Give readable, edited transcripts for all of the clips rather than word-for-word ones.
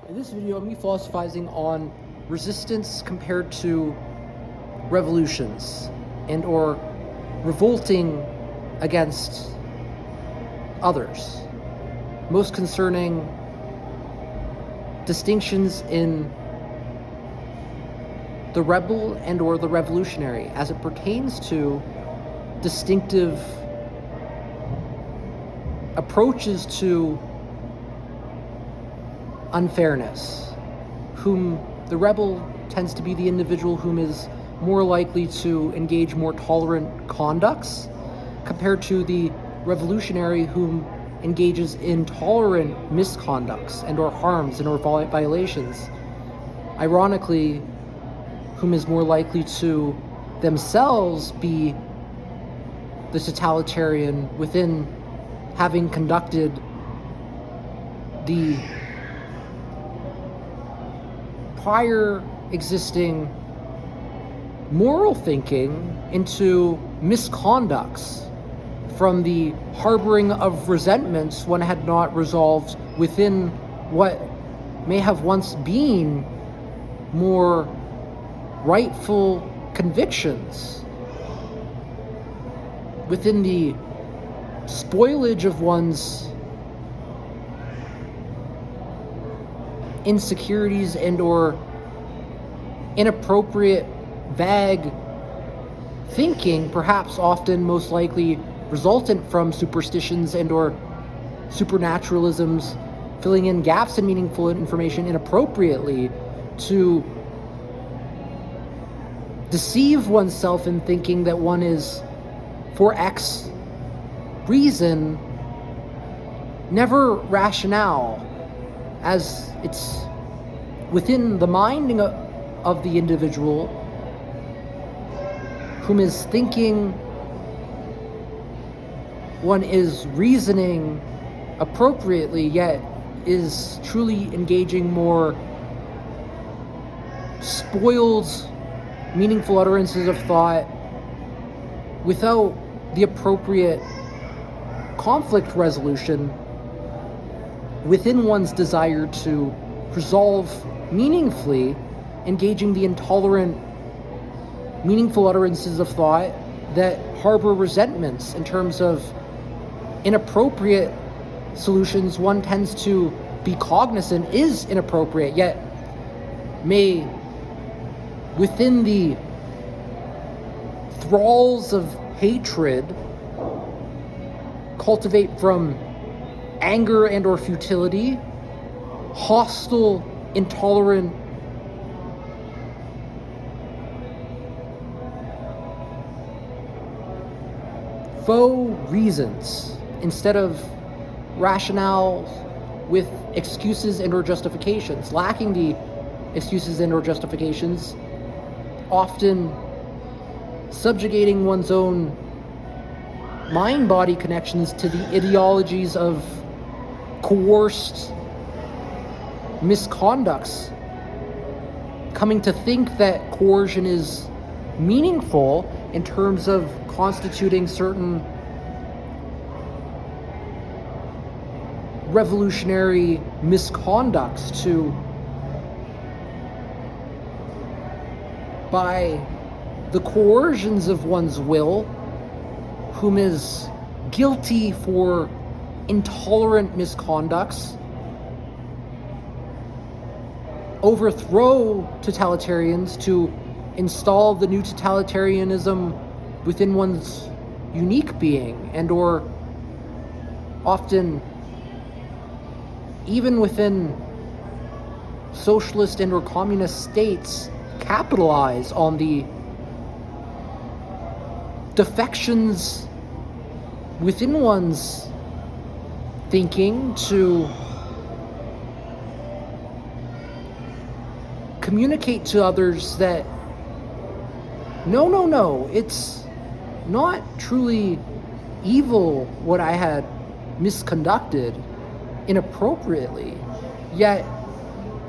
In this video, I'm going to be philosophizing on resistance compared to revolutions and or revolting against others. Most concerning distinctions in the rebel and or the revolutionary as it pertains to distinctive approaches to unfairness, whom the rebel tends to be the individual whom is more likely to engage more tolerant conducts compared to the revolutionary whom engages in tolerant misconducts and or harms and or violations. Ironically, whom is more likely to themselves be the totalitarian within having conducted the prior existing moral thinking into misconducts from the harboring of resentments one had not resolved within what may have once been more rightful convictions, within the spoilage of one's insecurities and or inappropriate, vague thinking, perhaps often most likely resultant from superstitions and or supernaturalisms, filling in gaps in meaningful information inappropriately to deceive oneself in thinking that one is, for X reason, never rationale, as it's within the minding of the individual whom is thinking one is reasoning appropriately, yet is truly engaging more spoiled, meaningful utterances of thought without the appropriate conflict resolution within one's desire to resolve meaningfully, engaging the intolerant, meaningful utterances of thought that harbor resentments in terms of inappropriate solutions one tends to be cognizant is inappropriate, yet may, within the thralls of hatred, cultivate from anger and or futility, hostile, intolerant faux reasons instead of rationales with excuses and or justifications, lacking the excuses and or justifications, often subjugating one's own mind-body connections to the ideologies of coerced misconducts, coming to think that coercion is meaningful in terms of constituting certain revolutionary misconducts to, by the coercions of one's will, whom is guilty for intolerant misconducts, overthrow totalitarians to install the new totalitarianism within one's unique being, and or often even within socialist and or communist states capitalize on the defections within one's thinking to communicate to others that no, it's not truly evil what I had misconducted inappropriately, yet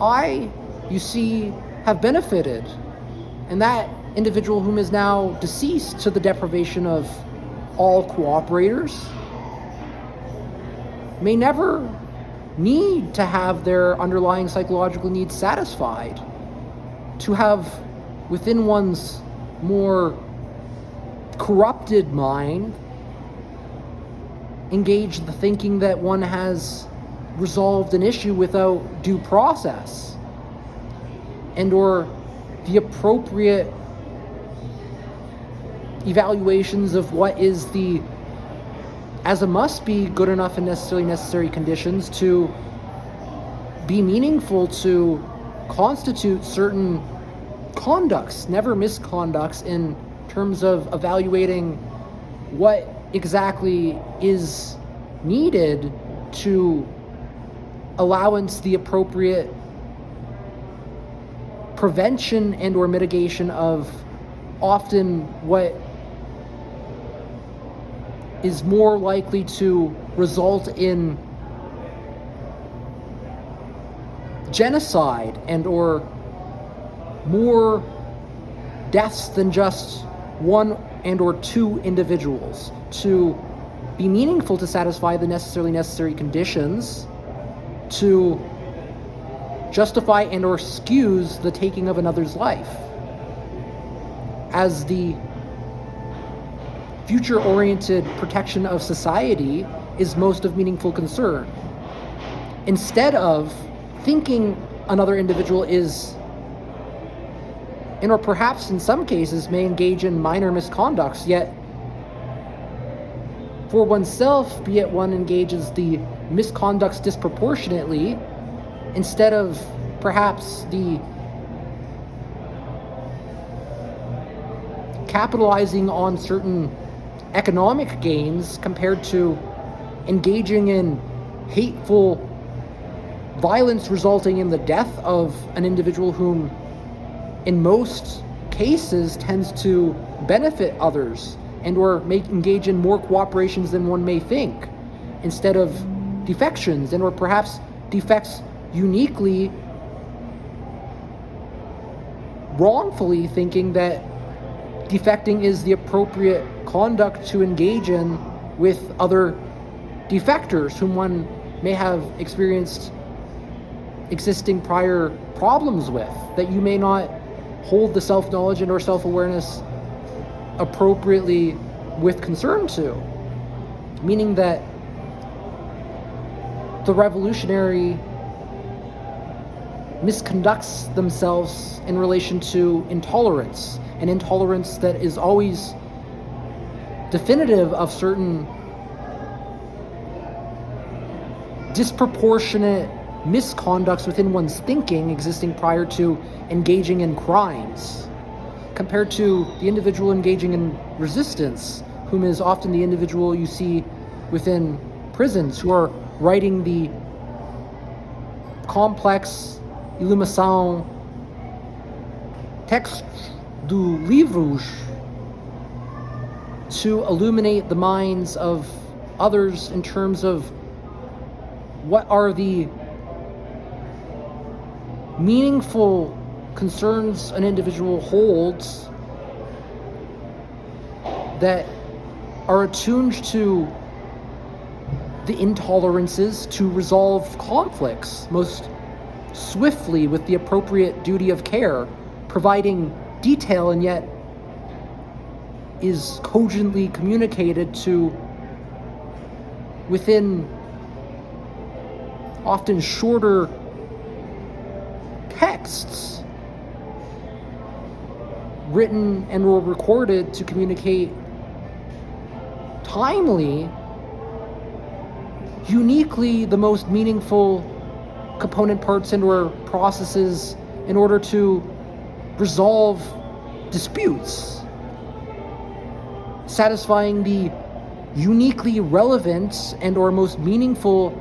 I, you see, have benefited, and that individual whom is now deceased to the deprivation of all cooperators may never need to have their underlying psychological needs satisfied, to have within one's more corrupted mind engage the thinking that one has resolved an issue without due process, and or the appropriate evaluations of what is the, as a must be, good enough and necessarily necessary conditions to be meaningful, to constitute certain conducts, never misconducts, in terms of evaluating what exactly is needed to allowance the appropriate prevention and or mitigation of often what is more likely to result in genocide and or more deaths than just one and or two individuals, to be meaningful, to satisfy the necessarily necessary conditions to justify and or excuse the taking of another's life as the future-oriented protection of society is most of meaningful concern, instead of thinking another individual is, and or perhaps in some cases may engage in minor misconducts, yet for oneself, be it one engages the misconducts disproportionately, instead of perhaps the capitalizing on certain economic gains compared to engaging in hateful violence resulting in the death of an individual whom in most cases tends to benefit others and or engage in more cooperations than one may think, instead of defections and or perhaps defects uniquely wrongfully thinking that defecting is the appropriate conduct to engage in with other defectors whom one may have experienced existing prior problems with, that you may not hold the self-knowledge and or self-awareness appropriately with concern to. Meaning that the revolutionary misconducts themselves in relation to intolerance, an intolerance that is always definitive of certain disproportionate misconducts within one's thinking existing prior to engaging in crimes, compared to the individual engaging in resistance, whom is often the individual you see within prisons who are writing the complex iluminação textos do livros to illuminate the minds of others in terms of what are the meaningful concerns an individual holds that are attuned to the intolerances to resolve conflicts most swiftly with the appropriate duty of care, providing detail and yet is cogently communicated to within often shorter texts written and or recorded to communicate timely, uniquely the most meaningful component parts and or processes in order to resolve disputes, satisfying the uniquely relevant and or most meaningful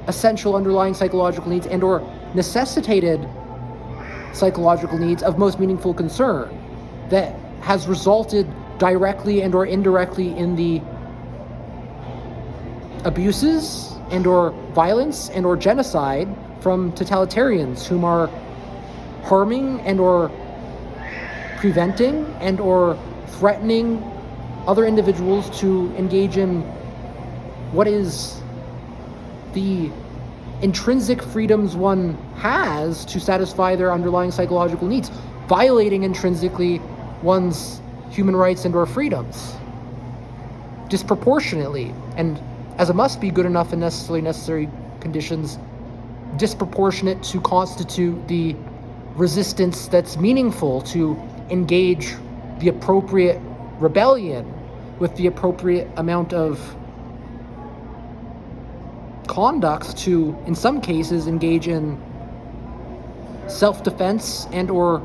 essential underlying psychological needs and or necessitated psychological needs of most meaningful concern that has resulted directly and or indirectly in the abuses and or violence and or genocide from totalitarians whom are harming and or preventing and or threatening other individuals to engage in what is the intrinsic freedoms one has to satisfy their underlying psychological needs, violating intrinsically one's human rights and or freedoms disproportionately, and as a must be good enough and necessary conditions, disproportionate to constitute the resistance that's meaningful to engage the appropriate rebellion with the appropriate amount of conducts to, in some cases, engage in self-defense and or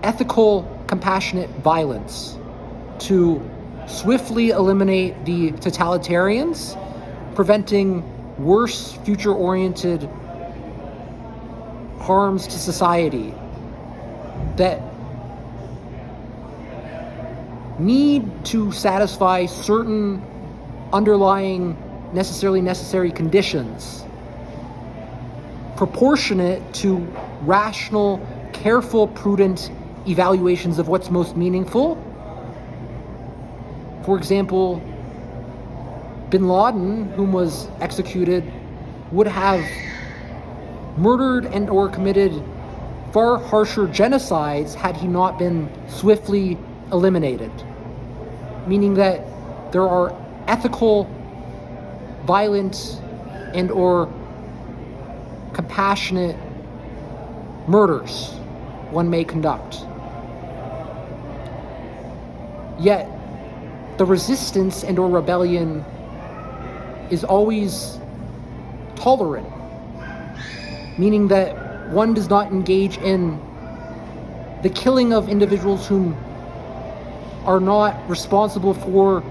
ethical, compassionate violence to swiftly eliminate the totalitarians, preventing worse future-oriented harms to society that need to satisfy certain underlying necessary conditions proportionate to rational, careful, prudent evaluations of what's most meaningful. For example, Bin Laden, whom was executed, would have murdered and or committed far harsher genocides had he not been swiftly eliminated. Meaning that there are ethical, violent, and or compassionate murders one may conduct. Yet, the resistance and or rebellion is always tolerant, meaning that one does not engage in the killing of individuals whom are not responsible for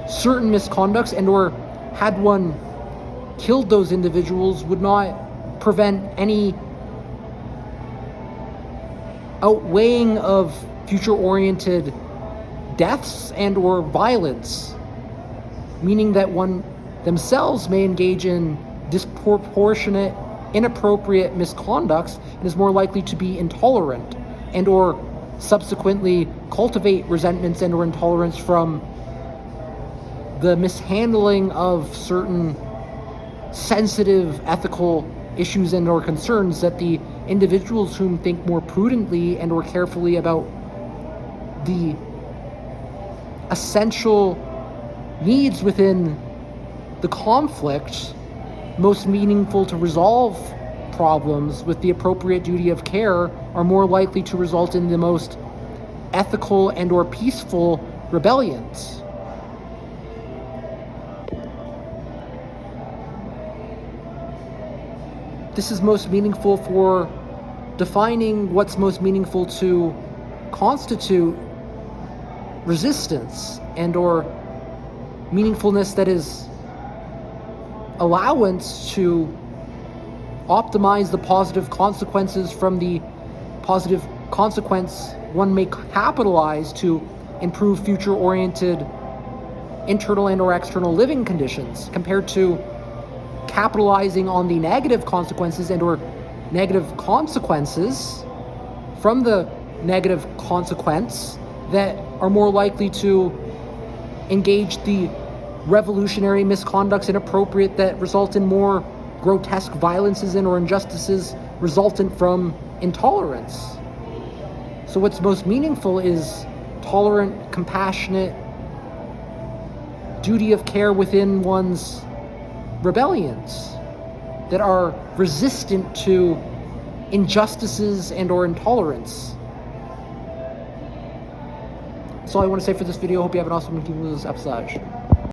certain misconducts, and or had one killed those individuals would not prevent any outweighing of future-oriented deaths and or violence, meaning that one themselves may engage in disproportionate, inappropriate misconducts and is more likely to be intolerant and or subsequently cultivate resentments and or intolerance from the mishandling of certain sensitive ethical issues and or concerns that the individuals whom think more prudently and or carefully about the essential needs within the conflict most meaningful to resolve problems with the appropriate duty of care are more likely to result in the most ethical and or peaceful rebellions. This is most meaningful for defining what's most meaningful to constitute resistance and or meaningfulness that is allowance to optimize the positive consequences from the positive consequence one may capitalize to improve future-oriented internal and or external living conditions, compared to capitalizing on the negative consequences and or negative consequences from the negative consequence that are more likely to engage the revolutionary misconducts inappropriate that result in more grotesque violences and or injustices resultant from intolerance. So what's most meaningful is tolerant, compassionate duty of care within one's rebellions that are resistant to injustices and or intolerance. That's all I want to say for this video. Hope you have an awesome continuous episode.